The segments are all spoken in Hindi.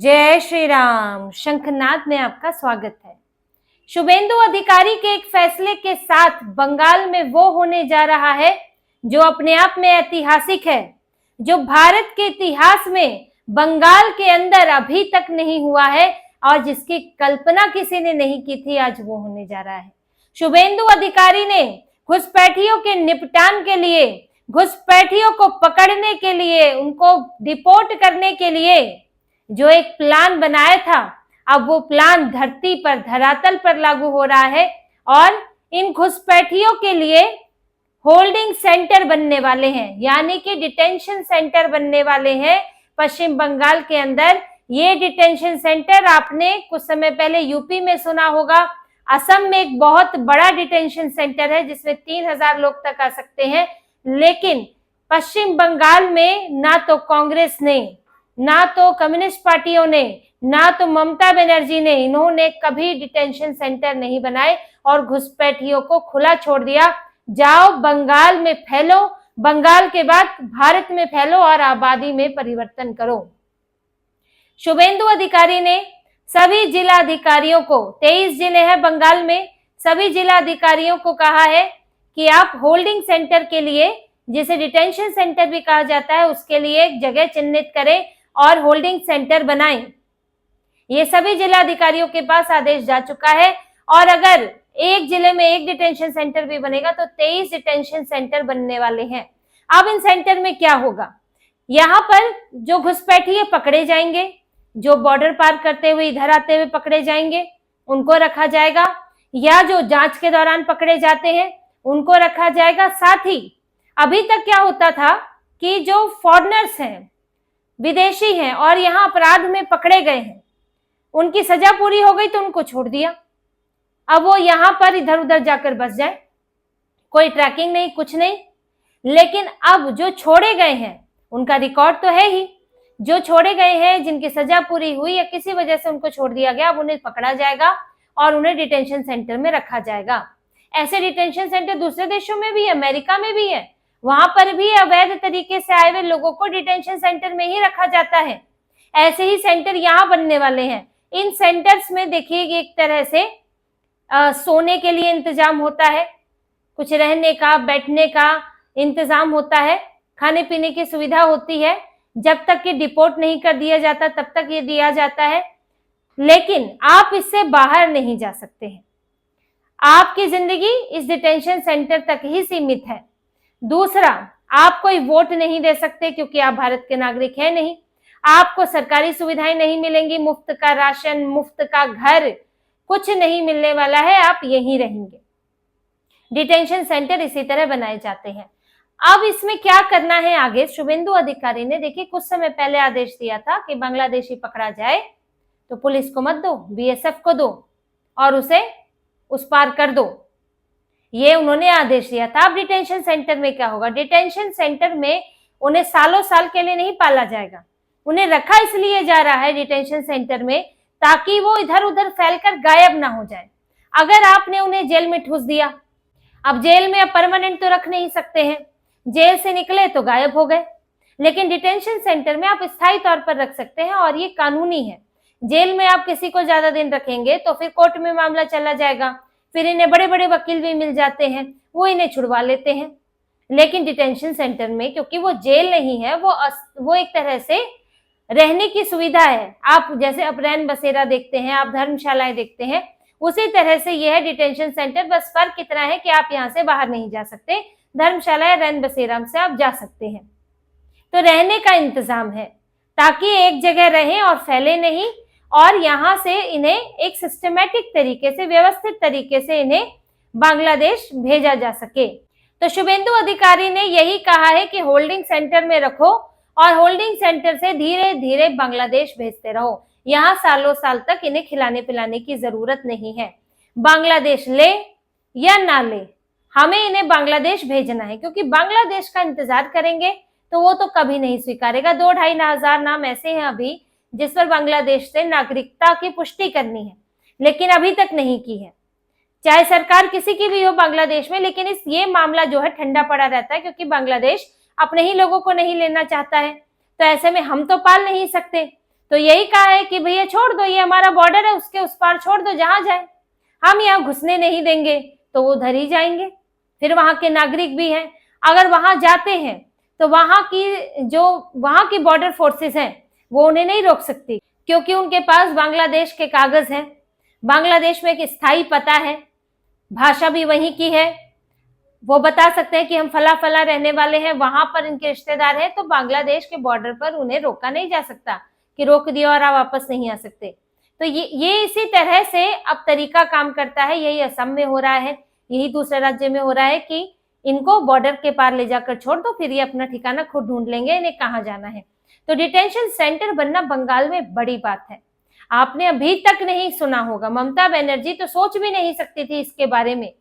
जय श्री राम। शंखनाद में आपका स्वागत है। शुभेंदु अधिकारी के एक फैसले के साथ बंगाल में वो होने जा रहा है जो अपने आप में ऐतिहासिक है, जो भारत के इतिहास में बंगाल के अंदर अभी तक नहीं हुआ है और जिसकी कल्पना किसी ने नहीं की थी, आज वो होने जा रहा है। शुभेंदु अधिकारी ने घुसपैठियों के निपटान के लिए, घुसपैठियों को पकड़ने के लिए, उनको डिपोर्ट करने के लिए जो एक प्लान बनाया था, अब वो प्लान धरती पर, धरातल पर लागू हो रहा है और इन घुसपैठियों के लिए होल्डिंग सेंटर बनने वाले हैं, यानी कि डिटेंशन सेंटर बनने वाले हैं पश्चिम बंगाल के अंदर। ये डिटेंशन सेंटर आपने कुछ समय पहले यूपी में सुना होगा। असम में एक बहुत बड़ा डिटेंशन सेंटर है जिसमें 3000 लोग तक आ सकते हैं, लेकिन पश्चिम बंगाल में ना तो कांग्रेस ने, ना तो कम्युनिस्ट पार्टियों ने, ना तो ममता बनर्जी ने, इन्होंने कभी डिटेंशन सेंटर नहीं बनाए और घुसपैठियों को खुला छोड़ दिया। जाओ बंगाल में फैलो, बंगाल के बाद भारत में फैलो और आबादी में परिवर्तन करो। शुभेंदु अधिकारी ने सभी जिला अधिकारियों को, 23 जिले हैं बंगाल में, सभी जिला अधिकारियों को कहा है कि आप होल्डिंग सेंटर के लिए, जिसे डिटेंशन सेंटर भी कहा जाता है, उसके लिए एक जगह चिन्हित करें और होल्डिंग सेंटर बनाएं। ये सभी जिला अधिकारियों के पास आदेश जा चुका है और अगर एक जिले में एक डिटेंशन सेंटर भी बनेगा तो 23 डिटेंशन सेंटर बनने वाले हैं। अब इन सेंटर में क्या होगा? यहाँ पर जो घुसपैठिए पकड़े जाएंगे, जो बॉर्डर पार करते हुए इधर आते हुए पकड़े जाएंगे, उनको रखा जाएगा, या जो जांच के दौरान पकड़े जाते हैं उनको रखा जाएगा। साथ ही अभी तक क्या होता था कि जो फॉरेनर्स हैं, विदेशी हैं और यहाँ अपराध में पकड़े गए हैं, उनकी सजा पूरी हो गई तो उनको छोड़ दिया, अब वो यहाँ पर इधर उधर जाकर बस जाए, कोई ट्रैकिंग नहीं, कुछ नहीं। लेकिन अब जो छोड़े गए हैं उनका रिकॉर्ड तो है ही, जो छोड़े गए हैं, जिनकी सजा पूरी हुई या किसी वजह से उनको छोड़ दिया गया, अब उन्हें पकड़ा जाएगा और उन्हें डिटेंशन सेंटर में रखा जाएगा। ऐसे डिटेंशन सेंटर दूसरे देशों में भी है, अमेरिका में भी है, वहां पर भी अवैध तरीके से आए हुए लोगों को डिटेंशन सेंटर में ही रखा जाता है। ऐसे ही सेंटर यहाँ बनने वाले हैं। इन सेंटर्स में देखिए एक तरह से सोने के लिए इंतजाम होता है, कुछ रहने का, बैठने का इंतजाम होता है, खाने पीने की सुविधा होती है। जब तक कि डिपोर्ट नहीं कर दिया जाता तब तक ये दिया जाता है, लेकिन आप इससे बाहर नहीं जा सकते हैं। आपकी जिंदगी इस डिटेंशन सेंटर तक ही सीमित है। दूसरा, आप कोई वोट नहीं दे सकते क्योंकि आप भारत के नागरिक हैं नहीं। आपको सरकारी सुविधाएं नहीं मिलेंगी, मुफ्त का राशन, मुफ्त का घर, कुछ नहीं मिलने वाला है, आप यहीं रहेंगे। डिटेंशन सेंटर इसी तरह बनाए जाते हैं। अब इसमें क्या करना है आगे? शुभेंदु अधिकारी ने देखिए कुछ समय पहले आदेश दिया था कि बांग्लादेशी पकड़ा जाए तो पुलिस को मत दो, बीएसएफ को दो और उसे उस पार कर दो, ये उन्होंने आदेश दिया था। अब डिटेंशन सेंटर में क्या होगा? डिटेंशन सेंटर में उन्हें सालों साल के लिए नहीं पाला जाएगा, उन्हें रखा इसलिए जा रहा है डिटेंशन सेंटर में ताकि वो इधर उधर फैलकर गायब ना हो जाए। अगर आपने उन्हें जेल में ठूस दिया, अब जेल में अब परमानेंट तो रख नहीं सकते हैं, जेल से निकले तो गायब हो गए, लेकिन डिटेंशन सेंटर में आप स्थायी तौर पर रख सकते हैं और ये कानूनी है। जेल में आप किसी को ज्यादा दिन रखेंगे तो फिर कोर्ट में मामला चला जाएगा, फिर इन्हें बड़े बड़े वकील भी मिल जाते हैं, वो इन्हें छुड़वा लेते हैं। लेकिन डिटेंशन सेंटर में, क्योंकि वो जेल नहीं है, वो एक तरह से रहने की सुविधा है। आप जैसे अब रैन बसेरा देखते हैं, आप धर्मशालाएं देखते हैं, उसी तरह से यह है डिटेंशन सेंटर। बस फर्क इतना है कि आप यहाँ से बाहर नहीं जा सकते, धर्मशाला या रैन बसेरा से आप जा सकते हैं। तो रहने का इंतजाम है ताकि एक जगह रहें और फैले नहीं, और यहाँ से इन्हें एक सिस्टमैटिक तरीके से, व्यवस्थित तरीके से इन्हें बांग्लादेश भेजा जा सके। तो शुभेंदु अधिकारी ने यही कहा है कि होल्डिंग सेंटर में रखो और होल्डिंग सेंटर से धीरे धीरे बांग्लादेश भेजते रहो। यहाँ सालों साल तक इन्हें खिलाने पिलाने की जरूरत नहीं है। बांग्लादेश ले या ना ले, हमें इन्हें बांग्लादेश भेजना है, क्योंकि बांग्लादेश का इंतजार करेंगे तो वो तो कभी नहीं स्वीकारेगा। 2-2.5 हजार नाम ऐसे हैं अभी जिस पर बांग्लादेश से नागरिकता की पुष्टि करनी है, लेकिन अभी तक नहीं की है, चाहे सरकार किसी की भी हो बांग्लादेश में। लेकिन ये मामला जो है ठंडा पड़ा रहता है क्योंकि बांग्लादेश अपने ही लोगों को नहीं लेना चाहता है। तो ऐसे में हम तो पाल नहीं सकते, तो यही कहा है कि भैया छोड़ दो, ये हमारा बॉर्डर है, उसके उस पार छोड़ दो, जहां जाए, हम यहाँ घुसने नहीं देंगे। तो वो उधर ही जाएंगे। फिर वहां के नागरिक भी हैं, अगर वहां जाते हैं तो वहां की बॉर्डर फोर्सेस हैं वो उन्हें नहीं रोक सकती, क्योंकि उनके पास बांग्लादेश के कागज हैं, बांग्लादेश में एक स्थायी पता है, भाषा भी वहीं की है, वो बता सकते हैं कि हम फला फला रहने वाले हैं, वहां पर इनके रिश्तेदार हैं, तो बांग्लादेश के बॉर्डर पर उन्हें रोका नहीं जा सकता कि रोक दिया और आप वापस नहीं आ सकते। तो ये इसी तरह से अब तरीका काम करता है। यही असम में हो रहा है, यही दूसरे राज्य में हो रहा है कि इनको बॉर्डर के पार ले जाकर छोड़ दो, फिर ये अपना ठिकाना खुद ढूंढ लेंगे इन्हें कहाँ जाना है। तो डिटेंशन सेंटर बनना बंगाल में बड़ी बात है। आपने अभी तक नहीं सुना होगा, ममता बनर्जी तो सोच भी नहीं सकती थी इसके बारे में।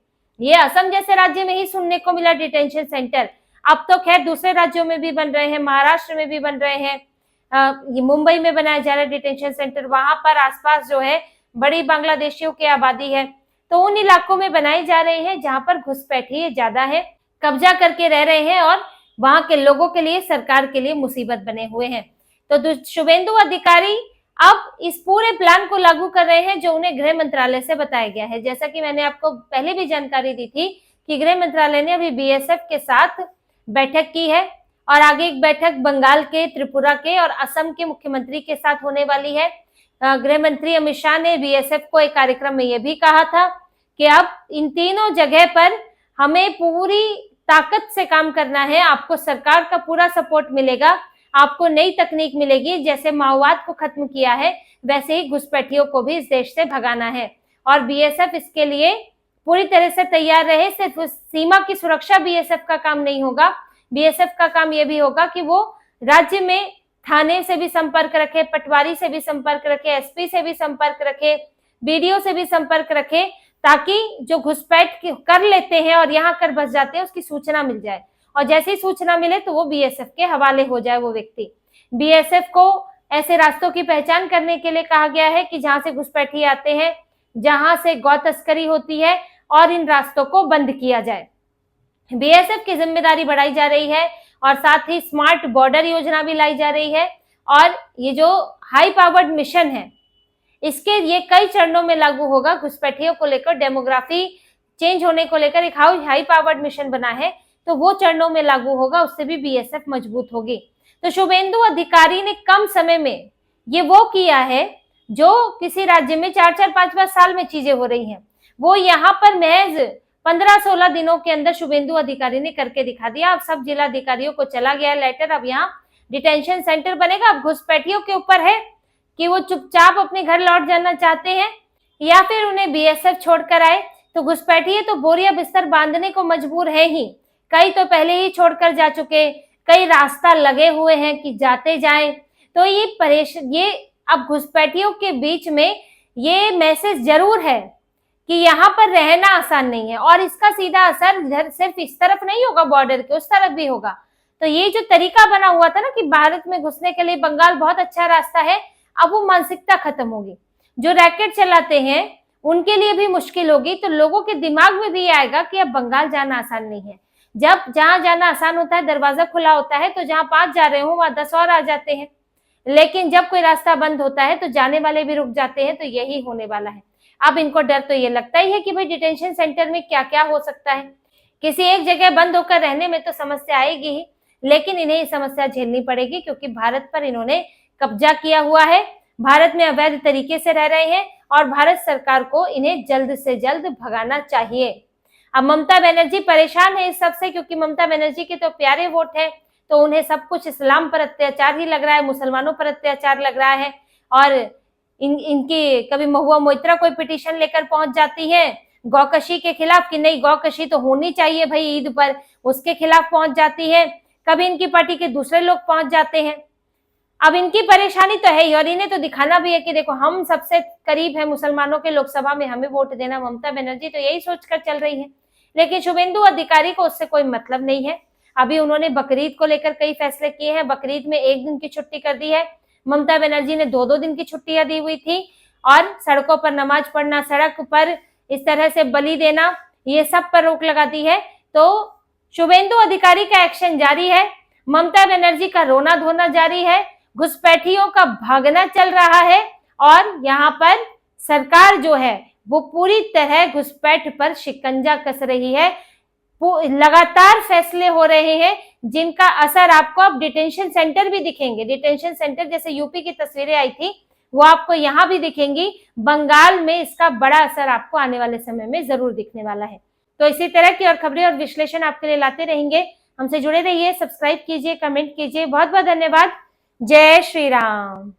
ये असम जैसे राज्य में ही सुनने को मिला डिटेंशन सेंटर। अब तो खैर दूसरे राज्यों में भी बन रहे हैं, महाराष्ट्र में भी बन रहे हैं, ये मुंबई में बनाया जा रहा है डिटेंशन सेंटर। वहां पर आसपास जो है बड़ी बांग्लादेशियों की आबादी है, तो उन इलाकों में बनाए जा रहे हैं जहां पर घुसपैठिए ज्यादा है, कब्जा करके रह रहे हैं और वहां के लोगों के लिए, सरकार के लिए मुसीबत बने हुए हैं। तो शुभेंदु अधिकारी अब इस पूरे प्लान को लागू कर रहे हैं जो उन्हें गृह मंत्रालय से बताया गया है। जैसा कि मैंने आपको पहले भी जानकारी दी थी कि गृह मंत्रालय ने अभी बीएसएफ के साथ बैठक की है और आगे एक बैठक बंगाल के, त्रिपुरा के और असम के मुख्यमंत्री के साथ होने वाली है। गृह मंत्री अमित शाह ने बीएसएफ को एक कार्यक्रम में यह भी कहा था कि अब इन तीनों जगह पर हमें पूरी ताकत से काम करना है, आपको सरकार का पूरा सपोर्ट मिलेगा, आपको नई तकनीक मिलेगी, जैसे माओवाद को खत्म किया है वैसे ही घुसपैठियों को भी इस देश से भगाना है। और बीएसएफ इसके लिए पूरी तरह से तैयार रहे। सिर्फ सीमा की सुरक्षा बीएसएफ का काम नहीं होगा, बीएसएफ का काम यह भी होगा कि वो राज्य में थाने से भी संपर्क रखे, पटवारी से भी संपर्क रखे, एसपी से भी संपर्क रखे, बीडीओ से भी संपर्क रखे, ताकि जो घुसपैठ कर लेते हैं और यहाँ कर बस जाते हैं उसकी सूचना मिल जाए, और जैसे ही सूचना मिले तो वो बीएसएफ के हवाले हो जाए वो व्यक्ति। बीएसएफ को ऐसे रास्तों की पहचान करने के लिए कहा गया है कि जहां से घुसपैठी आते हैं, जहां से गौ तस्करी होती है, और इन रास्तों को बंद किया जाए। बीएसएफ की जिम्मेदारी बढ़ाई जा रही है और साथ ही स्मार्ट बॉर्डर योजना भी लाई जा रही है। और ये जो हाई पावर्ड मिशन है इसके ये कई चरणों में लागू होगा। घुसपैठियों को लेकर, डेमोग्राफी चेंज होने को लेकर एक हाई पावर्ड मिशन बना है, तो वो चरणों में लागू होगा, उससे भी बीएसएफ मजबूत होगी। तो शुभेंदु अधिकारी ने कम समय में ये वो किया है जो किसी राज्य में 4-4, 5-5 साल में चीजें हो रही हैं, वो यहाँ पर महज 15-16 दिनों के अंदर शुभेंदु अधिकारी ने करके दिखा दिया। अब सब जिला अधिकारियों को चला गया लेटर, अब यहाँ डिटेंशन सेंटर बनेगा। अब घुसपैठियों के ऊपर है कि वो चुपचाप अपने घर लौट जाना चाहते हैं या फिर उन्हें बीएसएफ छोड़कर आए। तो घुसपैठिए तो बोरिया बिस्तर बांधने को मजबूर है ही, कई तो पहले ही छोड़कर जा चुके, कई रास्ता लगे हुए हैं कि जाते जाएं। तो ये अब घुसपैठियों के बीच में ये मैसेज जरूर है कि यहाँ पर रहना आसान नहीं है, और इसका सीधा असर सिर्फ इस तरफ नहीं होगा, बॉर्डर के उस तरफ भी होगा। तो ये जो तरीका बना हुआ था ना कि भारत में घुसने के लिए बंगाल बहुत अच्छा रास्ता है, अब वो मानसिकता खत्म होगी। जो रैकेट चलाते हैं उनके लिए भी मुश्किल होगी, तो लोगों के दिमाग में भी आएगा कि अब बंगाल जाना आसान नहीं है। जब जहां जाना आसान होता है, दरवाजा खुला होता है, तो जहां 5 जा रहे हो वहां 10 और आ जाते हैं। लेकिन जब कोई रास्ता बंद होता है तो जाने वाले भी रुक जाते हैं। तो यही होने वाला है। अब इनको डर तो ये लगता ही है कि भाई डिटेंशन सेंटर में क्या क्या हो सकता है। किसी एक जगह बंद होकर रहने में तो समस्या आएगी ही, लेकिन इन्हें ये समस्या झेलनी पड़ेगी क्योंकि भारत पर इन्होंने कब्जा किया हुआ है, भारत में अवैध तरीके से रह रहे हैं और भारत सरकार को इन्हें जल्द से जल्द भगाना चाहिए। अब ममता बनर्जी परेशान है इस सबसे, क्योंकि ममता बनर्जी के तो प्यारे वोट है, तो उन्हें सब कुछ इस्लाम पर अत्याचार ही लग रहा है, मुसलमानों पर अत्याचार लग रहा है। और इनकी कभी महुआ मोइत्रा कोई पिटीशन लेकर पहुंच जाती है गौकशी के खिलाफ कि नहीं गौकशी तो होनी चाहिए भाई ईद पर, उसके खिलाफ पहुंच जाती है। कभी इनकी पार्टी के दूसरे लोग पहुंच जाते हैं। अब इनकी परेशानी तो है ही, और इन्हें तो दिखाना भी है कि देखो हम सबसे करीब है मुसलमानों के, लोकसभा में हमें वोट देना। ममता बनर्जी तो यही सोचकर चल रही है, लेकिन शुभेंदु अधिकारी को उससे कोई मतलब नहीं है। अभी उन्होंने बकरीद को लेकर कई फैसले किए हैं। बकरीद में 1 दिन की छुट्टी कर दी है। ममता बनर्जी ने 2-2 दिन की छुट्टियां दी हुई थी, और सड़कों पर नमाज पढ़ना, सड़क पर इस तरह से बलि देना, ये सब पर रोक लगा दी है। तो शुभेंदु अधिकारी का एक्शन जारी है, ममता बनर्जी का रोना धोना जारी है। घुसपैठियों का भागना चल रहा है और यहाँ पर सरकार जो है वो पूरी तरह घुसपैठ पर शिकंजा कस रही है। लगातार फैसले हो रहे हैं जिनका असर आपको अब डिटेंशन सेंटर भी दिखेंगे। डिटेंशन सेंटर जैसे यूपी की तस्वीरें आई थी वो आपको यहाँ भी दिखेंगी। बंगाल में इसका बड़ा असर आपको आने वाले समय में जरूर दिखने वाला है। तो इसी तरह की और खबरें और विश्लेषण आपके लिए लाते रहेंगे। हमसे जुड़े रहिए, सब्सक्राइब कीजिए, कमेंट कीजिए। बहुत बहुत धन्यवाद। जय श्री राम।